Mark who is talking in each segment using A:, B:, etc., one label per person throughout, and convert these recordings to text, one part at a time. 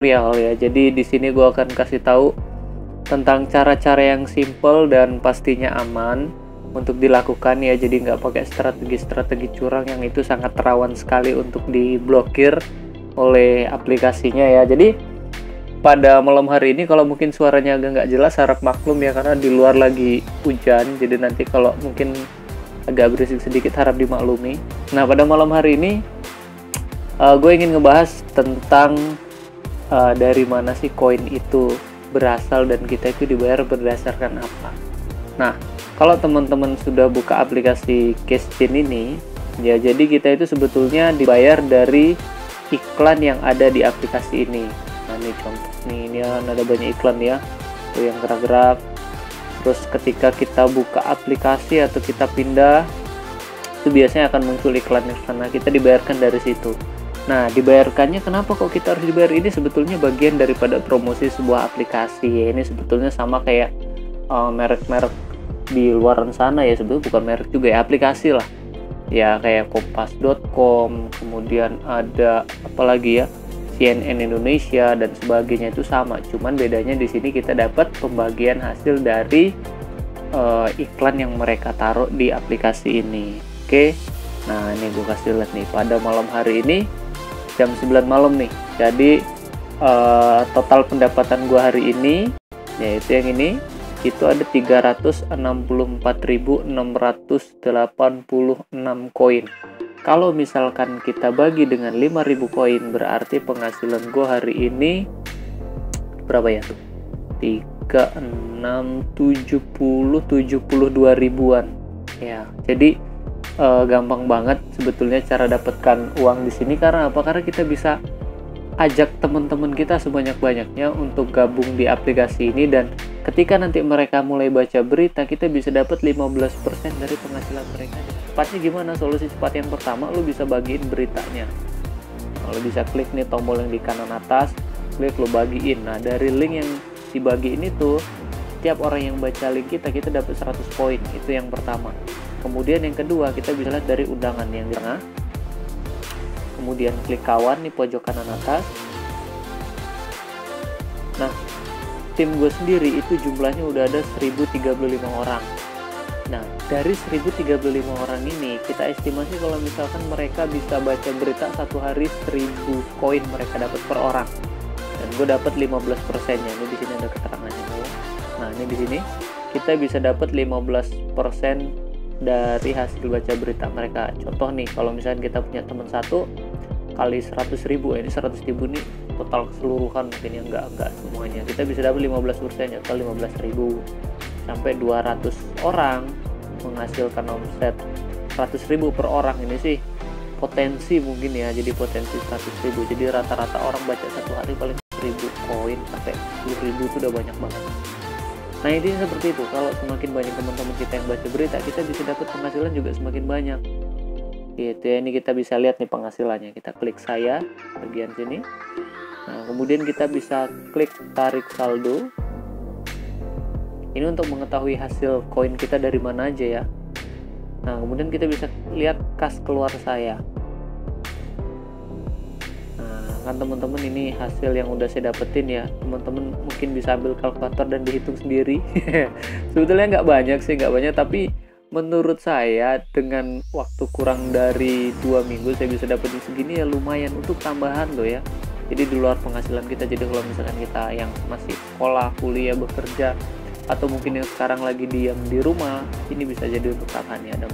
A: tutorial ya. Jadi di sini gue akan kasih tahu tentang cara-cara yang simple dan pastinya aman untuk dilakukan ya. Jadi nggak pakai strategi-strategi curang yang itu sangat rawan sekali untuk diblokir oleh aplikasinya ya. Jadi pada malam hari ini kalau mungkin suaranya agak nggak jelas, harap maklum ya, karena di luar lagi hujan. Jadi nanti kalau mungkin agak berisik sedikit harap dimaklumi. Nah, pada malam hari ini gue ingin ngebahas tentang dari mana sih koin itu berasal dan kita itu dibayar berdasarkan apa. Nah, kalau teman-teman sudah buka aplikasi Cashchain ini ya, jadi kita itu sebetulnya dibayar dari iklan yang ada di aplikasi ini. Nah, ini contoh nih, ini ada banyak iklan ya, tuh yang gerak-gerak. Terus ketika kita buka aplikasi atau kita pindah, itu biasanya akan muncul iklannya karena kita dibayarkan dari situ. Nah, dibayarkannya kenapa kok kita harus dibayar? Ini sebetulnya bagian daripada promosi sebuah aplikasi ya. Ini sebetulnya sama kayak merek-merek di luaran sana ya, sebetulnya bukan merek juga ya, aplikasi lah ya, kayak kompas.com, kemudian ada apa lagi ya, CNN Indonesia dan sebagainya, itu sama. Cuman bedanya di sini kita dapat pembagian hasil dari iklan yang mereka taruh di aplikasi ini. Oke. Nah, ini gue kasih lihat nih pada malam hari ini jam 9 malam nih. Jadi total pendapatan gue hari ini yaitu yang ini itu ada 364.686 koin. Kalau misalkan kita bagi dengan 5.000 koin, berarti penghasilan gue hari ini berapa ya tuh? 72 ribuan ya. Jadi gampang banget sebetulnya cara dapatkan uang di sini. Karena apa? Karena kita bisa ajak teman-teman kita sebanyak-banyaknya untuk gabung di aplikasi ini, dan ketika nanti mereka mulai baca berita, kita bisa dapat 15% dari penghasilan mereka. Cepatnya gimana? Solusi cepat yang pertama, lu bisa bagiin beritanya. Lu bisa klik nih tombol yang di kanan atas, klik lu bagiin. Nah, dari link yang dibagiin itu, setiap orang yang baca link kita dapat 100 poin. Itu yang pertama. Kemudian yang kedua, kita bisa lihat dari undangan yang di tengah. Kemudian klik kawan di pojok kanan atas. Nah, tim gue sendiri itu jumlahnya udah ada 1035 orang. Nah, dari 1035 orang ini, kita estimasi kalau misalkan mereka bisa baca berita satu hari 1000 koin mereka dapat per orang. Dan gue dapat 15%-nya. Ini di sini ada keterangannya. Nah, ini di sini kita bisa dapat 15% dari hasil baca berita mereka. Contoh nih, kalau misalnya kita punya teman satu kali 100.000, ini 100.000 nih total keseluruhan, mungkin ya enggak semuanya, kita bisa dapat 15%, total 15.000 sampai 200 orang menghasilkan omset 100.000 per orang. Ini sih potensi mungkin ya, jadi potensi 100.000. Jadi rata-rata orang baca satu hari paling 1000 koin, sampai 10.000 itu udah banyak banget. Nah, ini seperti itu. Kalau semakin banyak teman-teman kita yang baca berita, kita bisa dapat penghasilan juga semakin banyak. Gitu ya, ini kita bisa lihat nih penghasilannya. Kita klik saya bagian sini. Nah, kemudian kita bisa klik tarik saldo. Ini untuk mengetahui hasil koin kita dari mana aja ya. Nah, kemudian kita bisa lihat kas keluar saya. Kan teman-teman, ini hasil yang udah saya dapetin ya. Teman-teman mungkin bisa ambil kalkulator dan dihitung sendiri. Sebetulnya nggak banyak, tapi menurut saya dengan waktu kurang dari 2 minggu saya bisa dapetin segini ya, lumayan untuk tambahan loh ya. Jadi di luar penghasilan kita. Jadi kalau misalkan kita yang masih sekolah, kuliah, bekerja, atau mungkin yang sekarang lagi diam di rumah, ini bisa jadi untuk tambahannya. Ada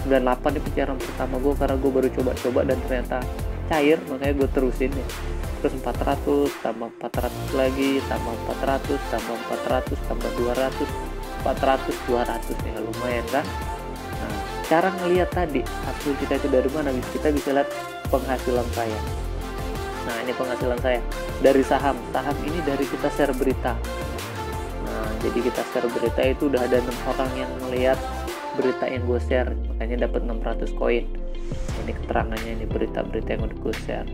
A: 498 di pencarian pertama gue, karena gue baru coba-coba dan ternyata cair, makanya gue terusin ya. Terus 400 tambah 400 lagi, tambah 400 tambah 400 tambah 200, 400 200 ya, lumayan kan. Nah, cara ngelihat tadi hasil kita itu dari mana, kita bisa lihat penghasilan saya. Nah, ini penghasilan saya dari saham ini dari kita share berita. Nah, jadi kita share berita itu udah ada 6 orang yang melihat berita yang gue share, makanya dapat 600 koin. Ini keterangannya, ini berita-berita yang udah gue share.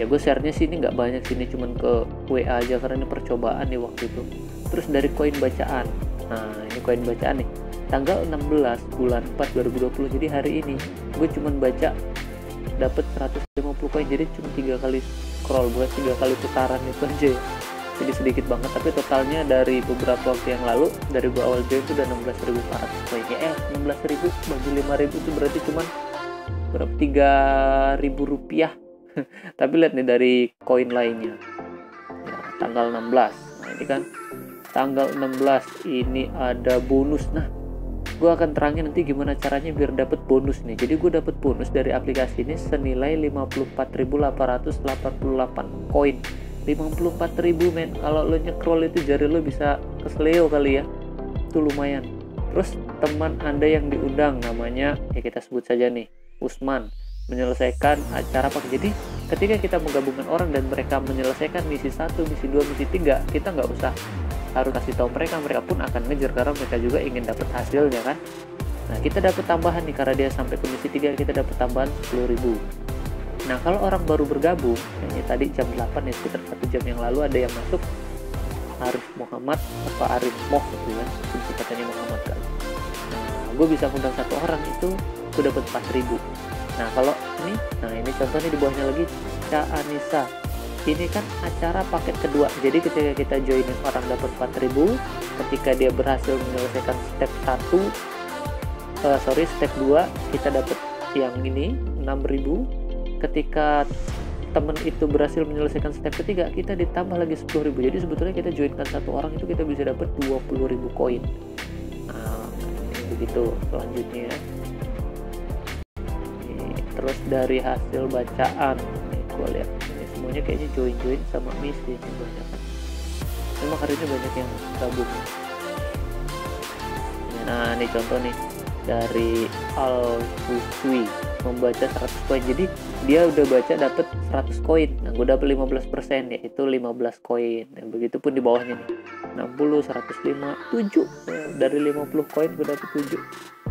A: Ya gue share-nya sini nggak banyak, sini cuman ke WA aja karena ini percobaan di waktu itu. Terus dari koin bacaan. Nah, ini koin bacaan nih. Tanggal 16 bulan 4 2020. Jadi hari ini gue cuman baca dapat 150 koin, jadi cuma 3 kali scroll buat 3 kali putaran itu aja ya. Jadi sedikit banget, tapi totalnya dari beberapa waktu yang lalu, dari gua awal join itu udah 16.400 koin ya. 16.000 bagi 5.000 itu berarti cuman berapa, 3.000 rupiah. Tapi lihat nih dari koin lainnya ya, tanggal 16. Nah ini kan tanggal 16 ini ada bonus. Nah gue akan terangin nanti gimana caranya biar dapet bonus nih. Jadi gue dapet bonus dari aplikasi ini senilai 54.888 koin. 54.000 men. Kalau lo nyekrol itu jari lo bisa kesleo kali ya, itu lumayan. Terus teman anda yang diundang namanya ya kita sebut saja nih Usman, menyelesaikan acara apa. Jadi ketika kita menggabungkan orang dan mereka menyelesaikan misi 1, misi 2, misi 3, kita nggak usah harus kasih tahu mereka pun akan ngejar karena mereka juga ingin dapat hasilnya kan. Nah kita dapat tambahan nih karena dia sampai ke misi 3, kita dapat tambahan 10.000. Nah kalau orang baru bergabung, kayaknya tadi jam 8 ya, sekitar 1 jam yang lalu ada yang masuk, Arif Muhammad apa Arif Moh gitu ya, katanya Muhammad kan. Nah gue bisa ngundang 1 orang itu gue dapat 4.000. Nah kalau ini, nah ini contohnya di bawahnya lagi Ca Anissa. Ini kan acara paket kedua. Jadi ketika kita joinin orang dapat 4.000, ketika dia berhasil menyelesaikan step 1, step 2 kita dapat yang ini 6.000. Ketika temen itu berhasil menyelesaikan step ketiga, kita ditambah lagi 10.000. Jadi sebetulnya kita joinkan 1 orang itu kita bisa dapat 20.000 koin. Nah, begitu selanjutnya. Terus dari hasil bacaan, gue lihat semuanya kayaknya join sama misi ini banyak. Memang hari ini banyak yang gabung. Nah ini contoh nih dari Al Buswi, membaca 100 koin. Jadi dia udah baca dapat 100 koin. Nah gue dapat 15%, yaitu 15 koin. Nah, begitupun di bawahnya nih 60, 105, 7 ya, dari 50 koin gue dapat 7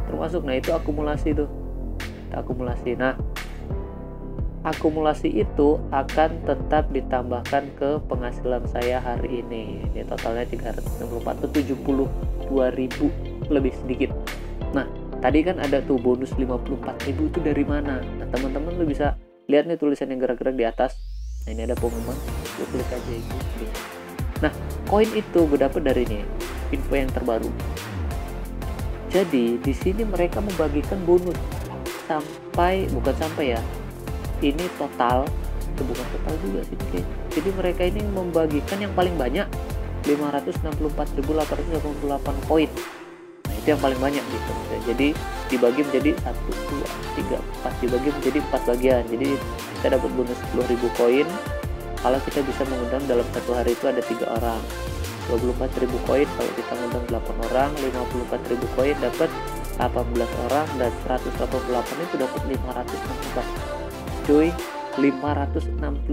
A: termasuk. Nah itu akumulasi tuh, kita akumulasi. Nah akumulasi itu akan tetap ditambahkan ke penghasilan saya hari ini. Ini totalnya 364 atau 72.000 lebih sedikit. Nah, tadi kan ada tuh bonus 54.000 itu dari mana? Nah, teman-teman lu bisa lihat nih tulisan yang gerak-gerak di atas. Nah, ini ada pengumuman. Gue klik aja ini. Nah, koin itu gue dapet dari ini, info yang terbaru. Jadi, di sini mereka membagikan bonus bukan sampai ya. Ini total, itu bukan total juga sih kayak. Jadi mereka ini membagikan yang paling banyak 564.888 koin. Nah itu yang paling banyak gitu. Jadi dibagi menjadi 1, 2, 3, 4, dibagi menjadi 4 bagian. Jadi kita dapat bonus 10.000 koin kalau kita bisa mengundang dalam 1 hari itu ada 3 orang. 24.000 koin kalau kita mengundang 8 orang, 54.000 koin dapat 18 orang, dan 188 itu dapat 564. Cuy, 564.000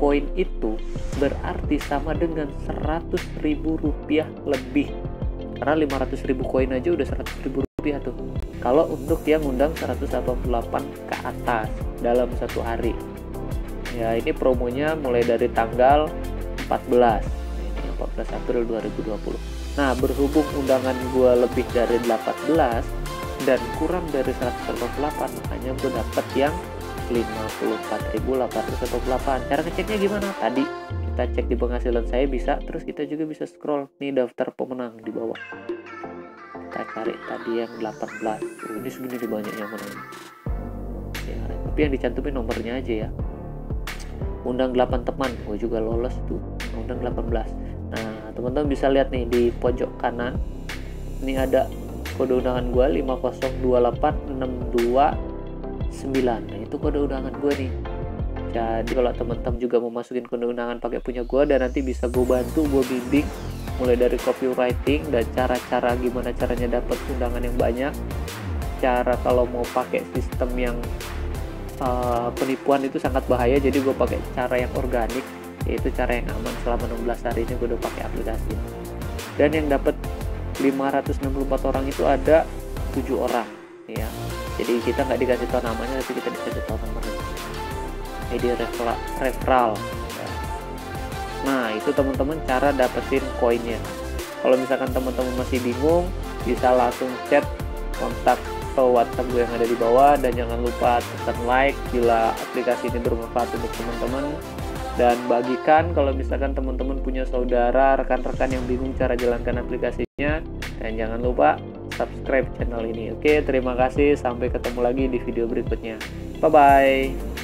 A: koin itu berarti sama dengan 100.000 rupiah lebih. Karena 500.000 koin aja udah 100.000 rupiah tuh. Kalau untuk yang ngundang 188 ke atas dalam 1 hari. Ya ini promonya mulai dari tanggal 14. Ini 14 April 2020. Nah berhubung undangan gue lebih dari 18 dan kurang dari 188, makanya gue dapet yang 54.888. Cara ngeceknya gimana? Tadi kita cek di penghasilan saya bisa, terus kita juga bisa scroll nih daftar pemenang di bawah. Kita cari tadi yang 18. Ini segini di banyak yang menang. Ya, tapi yang dicantumin nomornya aja ya. Undang 8 teman, gue juga lolos tuh. Undang 18. Nah, teman-teman bisa lihat nih di pojok kanan. Ini ada kode undangan gue 5028629. Nah itu kode undangan gue nih. Jadi kalau teman-teman juga mau masukin kode undangan pakai punya gue, dan nanti bisa gue bantu, gue bimbing mulai dari copywriting dan cara-cara gimana caranya dapat undangan yang banyak, cara kalau mau pakai sistem yang penipuan itu sangat bahaya, jadi gue pakai cara yang organik, yaitu cara yang aman. Selama 16 hari ini gue udah pakai aplikasi. Dan yang dapat 564 orang itu ada 7 orang ya. Jadi kita nggak dikasih tahu namanya, tapi kita dikasih tahu nomornya. Ini referral ya. Nah itu teman-teman cara dapetin koinnya. Kalau misalkan teman-teman masih bingung, bisa langsung chat kontak ke WhatsApp gue yang ada di bawah, dan jangan lupa tekan like bila aplikasi ini bermanfaat untuk teman-teman. Dan bagikan kalau misalkan teman-teman punya saudara, rekan-rekan yang bingung cara jalankan aplikasinya. Dan jangan lupa subscribe channel ini. Oke, terima kasih. Sampai ketemu lagi di video berikutnya. Bye-bye.